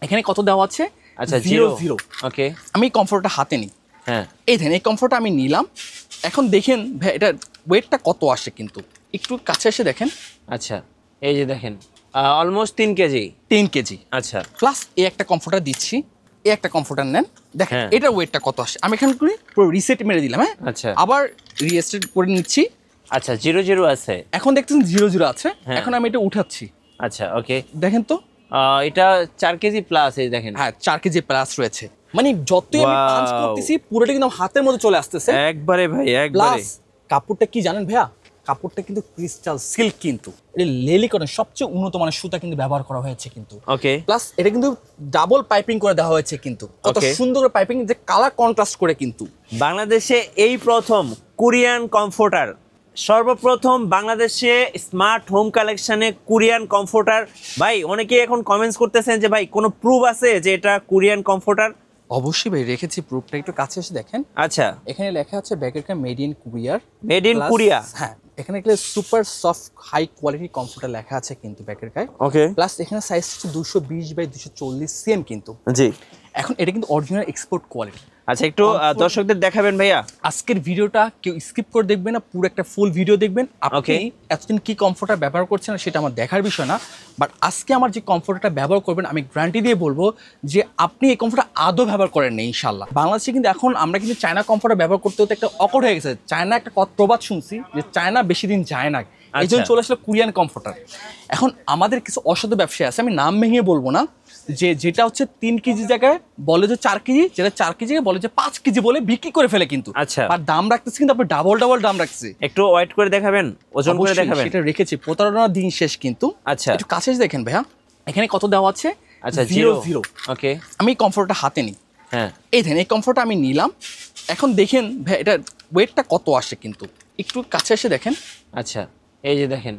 এখানে কত দেওয়া আছে? আচ্ছা 0 0। ওকে, আমি কমফোর্টটা হাতে নিই। হ্যাঁ এই দেখেন এই কমফোর্টটা আমি নিলাম। এখন দেখেন ভাই এটা ওয়েটটা কত আসে কিন্তু একটু কাছে এসে দেখেন। আচ্ছা এই যে দেখেন অলমোস্ট 3 কেজি। 10 কেজি। আচ্ছা প্লাস এই একটা কমফোর্টার দিচ্ছি, এই একটা কমফোর্টার নেন, দেখেন হ্যাঁ। এটার ওয়েটটা কত আসে। আমি এখান করি পুরো রিসেট মেরে দিলাম, হ্যাঁ আচ্ছা আবার রিস্টার্ট করে নিচ্ছি। আচ্ছা 0 0 আছে। এখন দেখতেছেন 0 0 আছে। হ্যাঁ। এখন আমি এটা উঠাচ্ছি, আচ্ছা ওকে, দেখেন তো। এটা 4 কেজি প্লাস, এই দেখেন। হ্যাঁ 4 কেজি প্লাস রয়েছে। মানে যতই আমি পাঞ্চ Wow! করতেছি পুরোটা কিন্তু আমার হাতের মধ্যে চলে আসতেছে। একবারে ভাই একবারে। প্লাস কাপড়টা কি জানেন ভাইয়া, কাপড়টা কিন্তু ক্রিস্টাল সিল্ক, কিন্তু এটা লেলিকনের সবচেয়ে উন্নত মানের সুতা কিন্তু ব্যবহার করা হয়েছে কিন্তু। ওকে, প্লাস এটা কিন্তু ডাবল পাইপিং করে দেওয়া হয়েছে কিন্তু, কত Okay. সুন্দর করে পাইপিং, যে কালার কন্ট্রাস্ট করে কিন্তু। বাংলাদেশে এই প্রথম কোরিয়ান কমফোর্টার, সর্বপ্রথম বাংলাদেশে স্মার্ট হোম কালেকশনে কোরিয়ান কমফোর্টার। ভাই অনেকে এখন কমেন্টস করতেছেন যে ভাই কোনো প্রুফ আছে যে এটা কোরিয়ান কমফোর্টার? অবশ্যই ভাই রেখেছি প্রুফটা, একটু কাছে এসে দেখেন। আচ্ছা, এখানে লেখা আছে ব্যাকের made in courier. Made in Korea. হ্যাঁ এখানে একটা super soft high quality comforter লেখা আছে কিন্তু ব্যাকের গায়ে। ওকে, প্লাস এখানে সাইজ হচ্ছে 220 বাই 240 সেম কিন্তু। জি। এখন এটা কিন্তু অরিজিনাল এক্সপোর্ট কোয়ালিটি। আচ্ছা একটু দর্শকদের দেখাবেন ভাইয়া। আজকের ভিডিওটা কেউ স্কিপ করে দেখবেন না, পুরো একটা ফুল ভিডিও দেখবেন। আপনি Okay. এতদিন কি কমফোর্টার ব্যবহার করছেন না সেটা আমার দেখার বিষয় না, বাট আজকে আমার যে কমফোর্টারটা ব্যবহার করবেন আমি গ্যারান্টি দিয়ে বলবো যে আপনি এই কমফোর্টার আদৌ ব্যবহার করেন না ইনশাল্লাহ। বাংলাদেশে কিন্তু এখন আমরা কিন্তু চায়না কমফোর্টার ব্যবহার করতে হতে একটা অকট হয়ে গেছে। চায়না একটা প্রবাদ শুনছি যে চায়না বেশি দিন যায় না, এই জন্য চলে আসলে কোরিয়ান কমফোর্টার। এখন আমাদের কিছু অসাধু ব্যবসায়ী আছে, আমি নাম ভেঙে বলবো না, যেটা হচ্ছে 3 কেজি জায়গায় বলে যে 4 কেজি, যেটা 4 কেজি বলে যে 5 কেজি বলে বিক্রি করে ফেলে কিন্তু। আচ্ছা। আর দাম রাখতেছে কিন্তু আপনি ডাবল দাম রাখছে। একটু ওয়েট করে দেখাবেন, ওজন করে অবশ্যই দেখাবেন। সেটা রেখেছি, প্রতারণার দিন শেষ কিন্তু। আচ্ছা। একটু কাছে এসে দেখেন ভাইয়া, এখানে কত দেওয়া আছে? আচ্ছা 0 0 0। ওকে, আমি কমফোর্টটা হাতে নিই। হ্যাঁ এই দেখেন এই কমফোর্টটা আমি নিলাম। এখন দেখেন ভাই এটা ওয়েটটা কত আসে কিন্তু একটু কাছে এসে দেখেন। আচ্ছা এই যে দেখেন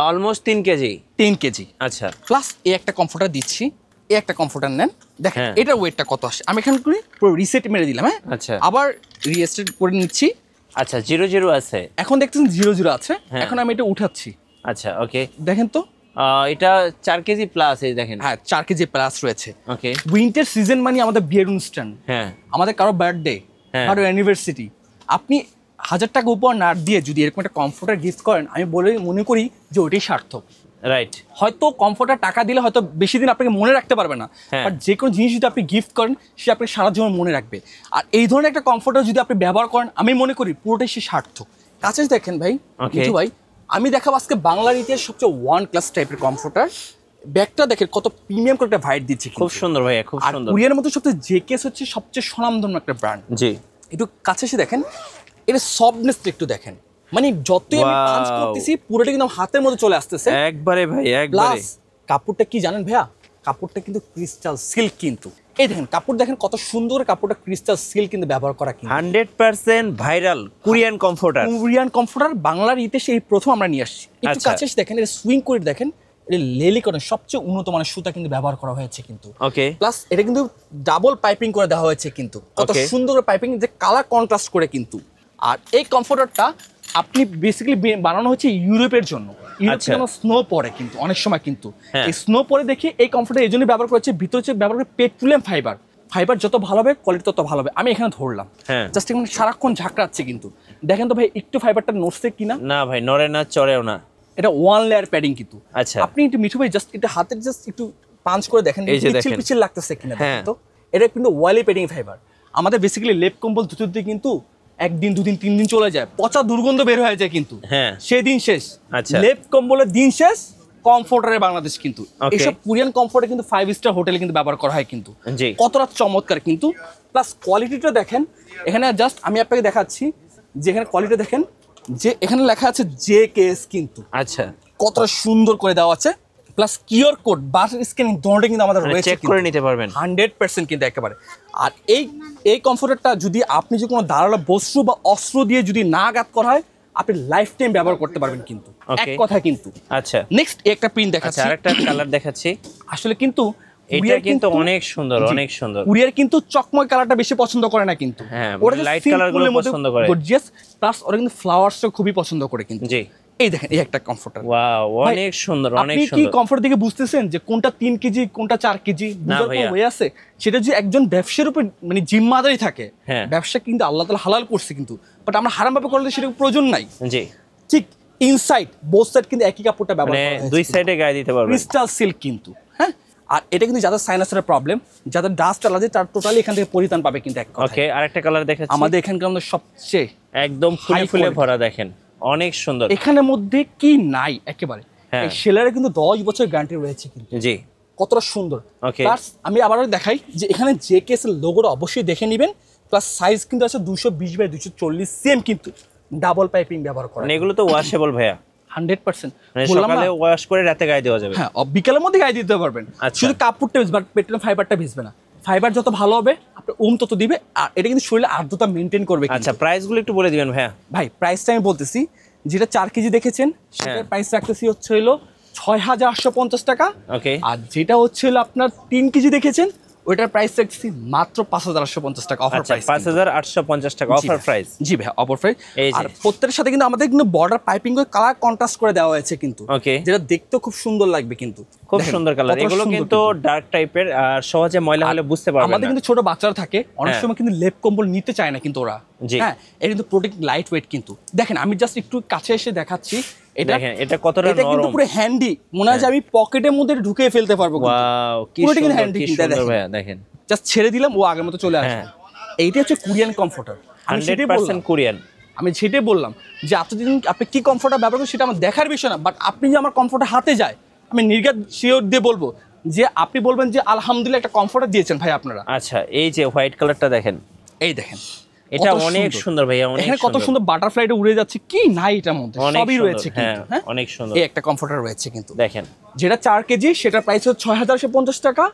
অলমোস্ট 3 কেজি। 10 কেজি। আচ্ছা প্লাস এই একটা কমফোর্টার দিচ্ছি, এই একটা কমফোর্টার নেন, দেখেন হ্যাঁ। এটার ওয়েটটা কত আসে। আমি এখান করি পুরো রিসেট মেরে দিলাম, হ্যাঁ আচ্ছা আবার রিস্টার্ট করে নিচ্ছি। আচ্ছা 0 0 আছে। এখন দেখতেছেন 0 0 আছে। হ্যাঁ। এখন আমি এটা উঠাচ্ছি, আচ্ছা ওকে, দেখেন তো। এটা 4 কেজি প্লাস, এই দেখেন। হ্যাঁ 4 কেজি প্লাস রয়েছে। ওকে, উইন্টার সিজন মানে আমাদের বিয়ের অনুষ্ঠান, হ্যাঁ আমাদের কারো বার্থডে, হ্যাঁ। কারো অ্যানিভার্সারি, আপনি 1000 টাকা উপহার না দিয়ে যদি এরকম একটা কমফোর্টার গিফট করেন, আমি মনে করি যে ওইটাই সার্থক। রাইট। হয়তো কমফোর্টার টাকা দিলে হয়তো বেশি দিন আপনাকে মনে রাখতে পারবে না, হ্যাঁ। বাট যে কোনো জিনিস যদি আপনি গিফট করেন সে আপনাকে সারা জীবন মনে রাখবে। আর এই ধরনের একটা কমফোর্টার যদি আপনি ব্যবহার করেন, আমি মনে করি পুরোটাই সে সার্থক। কাছে দেখেন ভাই, Okay. মিঠু ভাই, আমি দেখাবো আজকে বাংলার ইতিহাস সবচেয়ে ওয়ান ক্লাস টাইপের কমফোর্টার। ব্যাগটা দেখেন কত প্রিমিয়াম করে একটা ভাইট দিচ্ছে খুব সুন্দর ভাইয়া, খুব আর সুন্দর। কোরিয়ার মধ্যে সবচেয়ে জেকেস হচ্ছে সবচেয়ে স্বনামধন্য একটা ব্র্যান্ড। জি। একটু কাছে এসে দেখেন, এটা সফটনেসটা একটু দেখেন। মানে যতই আমি Wow! পাঞ্চ করতেছি পুরোটা কিন্তু আমার হাতের মধ্যে চলে আসতেছে। একবারে ভাই একবারে। প্লাস কাপড়টা কি জানেন ভাইয়া, কাপড়টা কিন্তু ক্রিস্টাল সিল্ক কিন্তু। এই দেখেন কাপড় দেখেন কত সুন্দর, কাপড়টা ক্রিস্টাল সিল্ক কিন্তু ব্যবহার করা কিন্তু। 100% viral Korean comforter. Korean comforter বাংলার ইতিহাসে এই প্রথম আমরা নিয়ে আসছি। একটু আচ্ছা। কাছে এসে দেখেন, এটা সুইং করে দেখেন, এটা লেলিকনের সবচেয়ে উন্নত মানের সুতা কিন্তু ব্যবহার করা হয়েছে কিন্তু। ওকে, প্লাস এটা কিন্তু ডাবল পাইপিং করে দেওয়া হয়েছে কিন্তু, কত Okay. সুন্দর পাইপিং, যে কালার কন্ট্রাস্ট করে কিন্তু। আর এই কমফোর্টারটা আপনি বেসিক্যালি বানানো হচ্ছে ইউরোপের জন্য। ইউরোপে আচ্ছা। যেন স্নো পড়ে কিন্তু অনেক সময় কিন্তু, হ্যাঁ। এই স্নো পড়ে দেখে এই কমফোর্টার এই জন্য ব্যবহার করেছে। ভিতরে হচ্ছে ব্যবহার করে পেট্রোলিয়াম ফাইবার, ফাইবার যত ভালো হবে কোয়ালিটি তত ভালো হবে। আমি এখানে ধরলাম, হ্যাঁ। জাস্ট এখানে সারাক্ষণ ঝাঁকড়াচ্ছে কিন্তু। দেখেন তো ভাই একটু ফাইবারটা নড়ছে কিনা। না ভাই নড়ে না, চড়েও না। এটা ওয়ান লেয়ার প্যাডিং কিন্তু। আচ্ছা। আপনি একটু মিঠু ভাই জাস্ট একটু হাতের জাস্ট একটু পাঞ্চ করে দেখেন, এই যে পিচ্ছিল দেখেন। পিচ্ছিল লাগতেছে কিনা। হ্যাঁ। দেখেন তো এটা কিন্তু ওয়ালি প্যাডিং ফাইবার। আমাদের বেসিক্যালি লেপ কম্বল ধুতে কিন্তু 1 দিন 2 দিন 3 দিন চলে যায়, পচা দুর্গন্ধ বের হয়ে যায় কিন্তু। হ্যাঁ। সেই দিন শেষ। আচ্ছা। লেপ কম্বলের দিন শেষ, কমফোর্টারে বাংলাদেশ কিন্তু। Okay. এইসব কোরিয়ান কমফোর্টে কিন্তু 5 স্টার হোটেলে কিন্তু ব্যবহার করা হয় কিন্তু। জি। কতটা চমৎকার কিন্তু। প্লাস কোয়ালিটিটা দেখেন, এখানে জাস্ট আমি আপনাকে দেখাচ্ছি যে এখানে কোয়ালিটি দেখেন, যে এখানে লেখা আছে জেকেএস কিন্তু। আচ্ছা, কতটা সুন্দর করে দেওয়া আছে। প্লাস কিউআর কোড, বাস স্ক্যানিং দোনোটা কিন্তু আমাদের মানে রয়েছে, চেক করে নিতে পারবেন 100% কিন্তু একেবারে। আর এই কমফোর্টারটা যদি আপনি যে কোনো ধারালো বস্তু বা অস্ত্র দিয়ে যদি না আঘাত করা হয়, আপনি লাইফ টাইম ব্যবহার করতে পারবেন কিন্তু। এক Okay. কথা কিন্তু। আচ্ছা নেক্সট একটা প্রিন্ট আচ্ছা, দেখাচ্ছি। আরেকটা কালার দেখাচ্ছি। আসলে কিন্তু এটা কুরিয়ার কিন্তু অনেক সুন্দর, জি, অনেক সুন্দর। কুরিয়ার কিন্তু চকমক কালারটা বেশি পছন্দ করে না কিন্তু। হ্যাঁ, ওরা light color গুলো পছন্দ করে। গর্জিয়াস, প্লাস ওরা কিন্তু ফ্লাওয়ার্সটা খুবই পছন্দ করে কিন্তু। জি। এই দেখেন এই একটা কমফোর্টার। ওয়াও, অনেক সুন্দর, অনেক আপনি কি সুন্দর। কমফোর্ট দিকে বুঝতেছেন যে কোনটা 3 কেজি কোনটা 4 কেজি বুঝার ভাইয়া। কোনো ওয়ে আছে? সেটা যে একজন ব্যবসার উপর মানে জিম্মাদারি থাকে, হ্যাঁ। ব্যবসা কিন্তু আল্লাহ তাআলা হালাল করছে কিন্তু, বাট আমরা হারাম ভাবে করলে সেটা প্রয়োজন নাই। জি, ঠিক ইনসাইড বোথ সাইড কিন্তু একই কাপড়টা ব্যবহার মানে করা হয়েছে। দুই সাইডে গায়ে দিতে পারবেন। ক্রিস্টাল সিল্ক কিন্তু, হ্যাঁ। আর এটা কিন্তু যাদের সাইনাসের প্রবলেম, যাদের ডাস্ট অ্যালার্জি, তার টোটালি এখান থেকে পরিত্রাণ পাবে কিন্তু এক কথায়। ওকে, আরেকটা কালার দেখাচ্ছি। আমাদের এখানকার মধ্যে সবচেয়ে একদম ফুলে high ফুলে quality। ভরা, দেখেন অনেক সুন্দর। এখানের মধ্যে কি নাই একেবারে, হ্যাঁ। এই সেলারে কিন্তু 10 বছর গ্যারান্টি রয়েছে কিন্তু। জি, কতটা সুন্দর। Okay. প্লাস আমি আবারও দেখাই যে এখানে যে কেস লোগোটা অবশ্যই দেখে নেবেন। প্লাস সাইজ কিন্তু আছে 220 বাই 240 সেম কিন্তু ডাবল পাইপিং ব্যবহার করা মানে এগুলো তো ওয়াশেবল ভাইয়া, 100%। মানে বললাম সকালে না, ওয়াশ করে রাতে গায়ে দেওয়া যাবে। হ্যাঁ বিকালের মধ্যে গায়ে দিতে পারবেন। আচ্ছা। শুধু কাপড়টা ভিজবে, বাট পেট্রোলিয়াম ফাইবারটা ভিজবে না। ফাইবার যত ভালো হবে আপনার তত দিবে, আর এটা কিন্তু শরীরে আর্দ্রতা মেনটেন করবে কিন্তু। আচ্ছা, প্রাইসগুলো একটু বলে দিবেন ভাইয়া। ভাই প্রাইসটা আমি বলতেছি, যেটা 4 কেজি দেখেছেন সেটার হ্যাঁ। প্রাইস রাখতেছি হচ্ছে হলো 6,850 টাকা। ওকে, আর যেটা হচ্ছে হলো আপনার 3 কেজি দেখেছেন ওইটার প্রাইস রাখছি মাত্র 5,850 টাকা অফার আচ্ছা, প্রাইস। 5,850 টাকা অফার প্রাইস। জি ভাই অফার প্রাইস। এই যে। আর প্রত্যেকটার সাথে কিন্তু আমাদের কিন্তু বর্ডার পাইপিং করে কালার কন্ট্রাস্ট করে দেওয়া হয়েছে কিন্তু, ওকে, যেটা দেখতেও খুব সুন্দর লাগবে কিন্তু। খুব দেখেন, সুন্দর কালার। কতটা এগুলো সুন্দর কিন্তু ডার্ক টাইপের, আর সহজে ময়লা হলে বুঝতে পারবেন আমাদের না। কিন্তু ছোট বাচ্চারা থাকে অনেক হ্যাঁ। সময় কিন্তু লেপ কম্বল নিতে চায় না কিন্তু ওরা। জি। হ্যাঁ, এটা কিন্তু প্রোটেক্ট লাইট ওয়েট কিন্তু। দেখেন আমি জাস্ট একটু কাছে এসে দেখাচ্ছি, এটা দেখেন এটা কতটা এটা কিন্তু নরম। পুরো হ্যান্ডি, মনে হয় যে আমি পকেটের মধ্যে ঢুকিয়ে ফেলতে পারবো কিন্তু। ওয়াও, কি পুরোটা কিন্তু সুন্দর, handy কি কিন্তু, সুন্দর দেখেন। ভাইয়া, দেখেন জাস্ট ছেড়ে দিলাম ও আগের মতো চলে আসে। হ্যাঁ। এইটা হচ্ছে কোরিয়ান কমফোর্টার। আমি সেটাই বললাম, 100% কোরিয়ান। আমি সেটাই বললাম যে এতদিন আপনি কি কমফোর্টার ব্যবহার করেন সেটা আমার দেখার বিষয় না, বাট আপনি যে আমার কমফোর্টার হাতে যায় আমি নির্ঘাত শিওর দিয়ে বলবো যে আপনি বলবেন যে আলহামদুলিল্লাহ একটা কমফোর্টার দিয়েছেন ভাই আপনারা। আচ্ছা, এই যে হোয়াইট কালারটা দেখেন, এই দেখেন এটা কত অনেক সুন্দর ভাইয়া, অনেক এখানে কত সুন্দর বাটারফ্লাইটা উড়ে যাচ্ছে, কি নাই এটার মধ্যে, অনেক সবই সুন্দর, রয়েছে কিন্তু। হ্যাঁ অনেক সুন্দর। এই একটা কমফোর্টার রয়েছে কিন্তু, দেখেন যেটা 4 কেজি সেটার প্রাইস হচ্ছে 6,150 টাকা,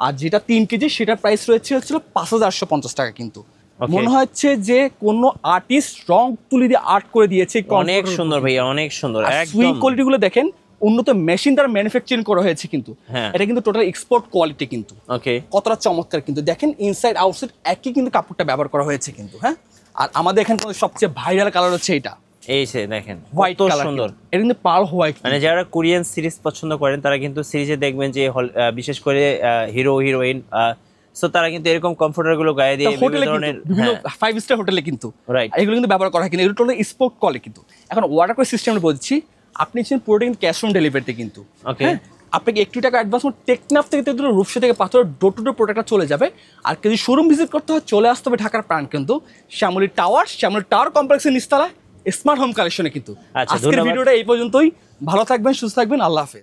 আর যেটা 3 কেজি সেটার প্রাইস রয়েছে হচ্ছে 5,850 টাকা কিন্তু। Okay. মনে হচ্ছে যে কোনো আর্টিস্ট রং তুলি দিয়ে আর্ট করে দিয়েছে এই অনেক comforter-এর সুন্দর উপর। ভাইয়া, অনেক সুন্দর আর একদম। সুইং কোয়ালিটি গুলো দেখেন, উন্নত মেশিন দ্বারা ম্যানুফ্যাকচারিং করা হয়েছে কিন্তু। হ্যাঁ। এটা কিন্তু টোটাল এক্সপোর্ট কোয়ালিটি কিন্তু। ওকে, কতটা চমৎকার কিন্তু, দেখেন ইনসাইড আউটসাইড একই কিন্তু কাপড়টা ব্যবহার করা হয়েছে কিন্তু। হ্যাঁ, আর আমাদের এখানে সবচেয়ে ভাইরাল কালার হচ্ছে এটা এই যে দেখেন হোয়াইট কত কালার সুন্দর। এটা কিন্তু পার্ল হোয়াইট। মানে যারা কোরিয়ান সিরিজ পছন্দ করেন তারা কিন্তু সিরিজে দেখবেন যে বিশেষ করে হিরো হিরোইন, সো তারা কিন্তু এরকম কমফোর্টার গুলো গায়ে দিয়ে বিভিন্ন হোটেলে ধরনের, বিভিন্ন 5 স্টার হোটেলে কিন্তু Right. এগুলো কিন্তু ব্যবহার করা হয় কিন্তু, এগুলো টোটাল স্পোর্ট কোয়ালিটি কিন্তু। এখন ওয়াটার করে সিস্টেমে বলছি, আপনি ছিলেন পুরোটা কিন্তু ক্যাশ অন ডেলিভারিতে কিন্তু। Okay. হ্যাঁ, আপনাকে 80 টাকা অ্যাডভান্স টেকনাফ থেকে রূপসা থেকে পাথর ডোর টু ডোর প্রোডাক্টটা চলে যাবে। আর যদি শোরুম ভিজিট করতে হয় চলে আসতে হবে ঢাকার প্রাণ কিন্তু শ্যামলী টাওয়ার কমপ্লেক্সের নিচতলায় স্মার্ট হোম কালেকশনে কিন্তু। আচ্ছা, আজকের ধন্যবাদ। ভিডিওটা এই পর্যন্তই। ভালো থাকবেন, সুস্থ থাকবেন, আল্লাহ হাফেজ।